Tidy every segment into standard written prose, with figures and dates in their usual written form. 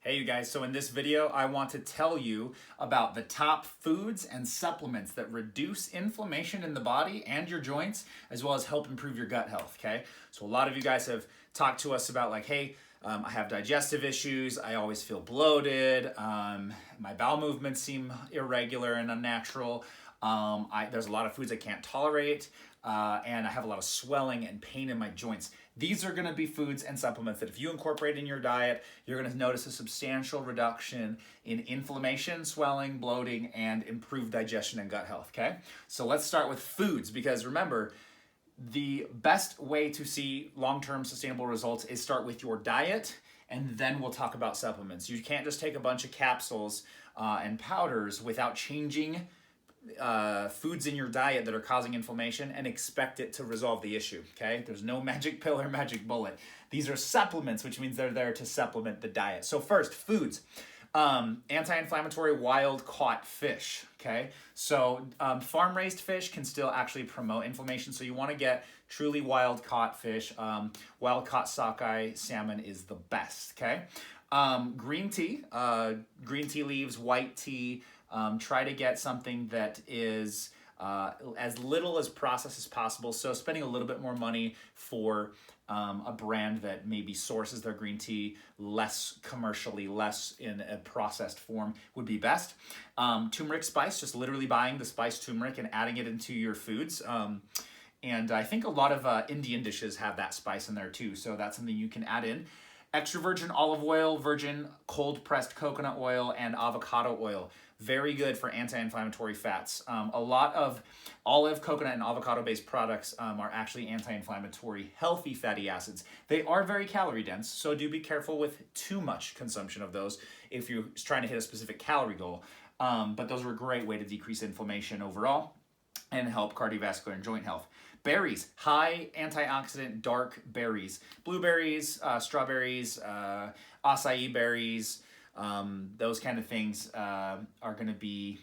Hey you guys, so in this video I want to tell you about the top foods and supplements that reduce inflammation in the body and your joints, as well as help improve your gut health, okay? So a lot of you guys have talked to us about like, hey, I have digestive issues, I always feel bloated, my bowel movements seem irregular and unnatural, there's a lot of foods I can't tolerate, and I have a lot of swelling and pain in my joints. These are going to be foods and supplements that if you incorporate in your diet, you're going to notice a substantial reduction in inflammation, swelling, bloating, and improved digestion and gut health, okay? So let's start with foods, because remember, the best way to see long-term sustainable results is start with your diet, and then we'll talk about supplements. You can't just take a bunch of capsules and powders without changing foods in your diet that are causing inflammation and expect it to resolve the issue, okay? There's no magic pill or magic bullet. These are supplements, which means they're there to supplement the diet. So first, foods. Anti-inflammatory wild-caught fish, okay? So farm-raised fish can still actually promote inflammation, so you want to get truly wild-caught fish. Wild-caught sockeye salmon is the best, okay? Green tea leaves, white tea. Try to get something that is as little as processed as possible. So spending a little bit more money for a brand that maybe sources their green tea less commercially, less in a processed form would be best. Turmeric spice, just literally buying the spiced turmeric and adding it into your foods. And I think a lot of Indian dishes have that spice in there too. So that's something you can add in. Extra virgin olive oil, virgin cold pressed coconut oil, and avocado oil. Very good for anti-inflammatory fats. A lot of olive, coconut, and avocado-based products are actually anti-inflammatory, healthy fatty acids. They are very calorie dense, so do be careful with too much consumption of those if you're trying to hit a specific calorie goal. But those are a great way to decrease inflammation overall and help cardiovascular and joint health. Berries, high antioxidant dark berries. Blueberries, strawberries, acai berries, those kind of things are going to be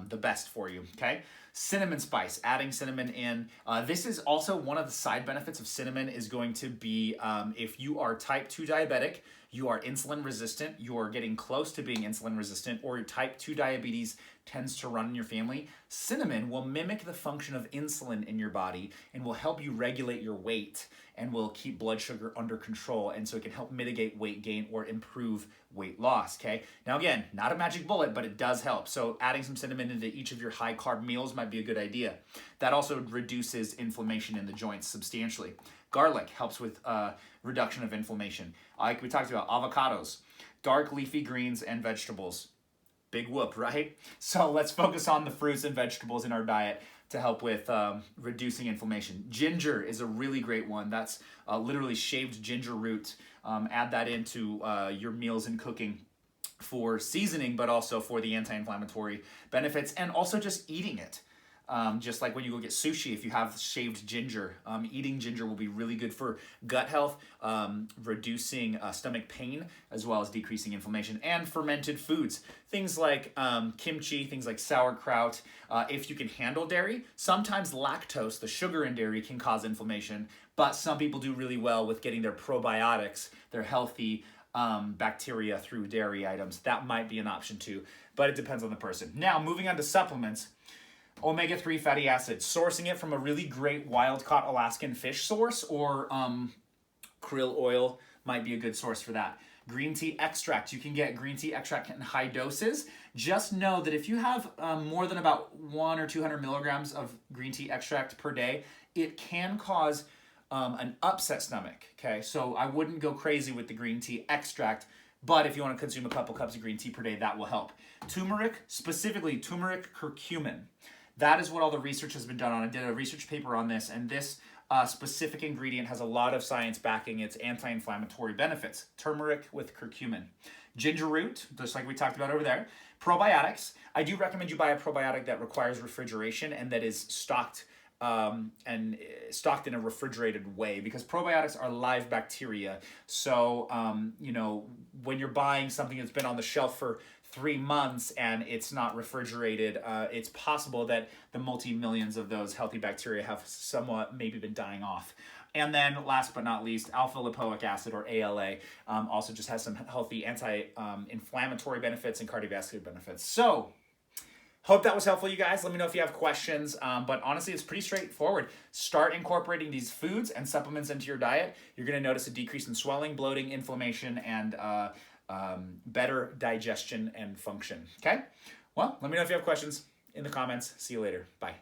the best for you, okay? Cinnamon spice, adding cinnamon in. This is also one of the side benefits of cinnamon is going to be if you are type 2 diabetic, you are insulin resistant, you are getting close to being insulin resistant, or your type 2 diabetes tends to run in your family, cinnamon will mimic the function of insulin in your body and will help you regulate your weight and will keep blood sugar under control, and so it can help mitigate weight gain or improve weight loss, okay? Now again, not a magic bullet, but it does help. So adding some cinnamon into each of your high carb meals might be a good idea. That also reduces inflammation in the joints substantially. Garlic helps with reduction of inflammation. Like we talked about, avocados, dark leafy greens, and vegetables. Big whoop, right? So let's focus on the fruits and vegetables in our diet to help with reducing inflammation. Ginger is a really great one. That's literally shaved ginger root. Add that into your meals and cooking for seasoning, but also for the anti-inflammatory benefits, and also just eating it. Just like when you go get sushi, if you have shaved ginger, eating ginger will be really good for gut health, reducing stomach pain, as well as decreasing inflammation. And fermented foods, things like kimchi, things like sauerkraut. If you can handle dairy, sometimes lactose, the sugar in dairy, can cause inflammation, but some people do really well with getting their probiotics, their healthy bacteria through dairy items. That might be an option too, but it depends on the person. Now, moving on to supplements. Omega-3 fatty acids, sourcing it from a really great wild-caught Alaskan fish source, or krill oil might be a good source for that. Green tea extract, you can get green tea extract in high doses. Just know that if you have more than about 100 or 200 milligrams of green tea extract per day, it can cause an upset stomach, okay? So I wouldn't go crazy with the green tea extract, but if you want to consume a couple cups of green tea per day, that will help. Turmeric, specifically turmeric curcumin. That is what all the research has been done on. I did a research paper on this, and this specific ingredient has a lot of science backing its anti-inflammatory benefits. Turmeric with curcumin. Ginger root, just like we talked about over there. Probiotics. I do recommend you buy a probiotic that requires refrigeration and that is stocked in a refrigerated way, because probiotics are live bacteria. So, when you're buying something that's been on the shelf for 3 months and it's not refrigerated, it's possible that the multi-millions of those healthy bacteria have somewhat maybe been dying off. And then last but not least, alpha lipoic acid, or ALA, also just has some healthy anti-inflammatory benefits and cardiovascular benefits. So hope that was helpful, you guys. Let me know if you have questions. But honestly, it's pretty straightforward. Start incorporating these foods and supplements into your diet. You're going to notice a decrease in swelling, bloating, inflammation, and better digestion and function. Okay? Well, let me know if you have questions in the comments. See you later. Bye.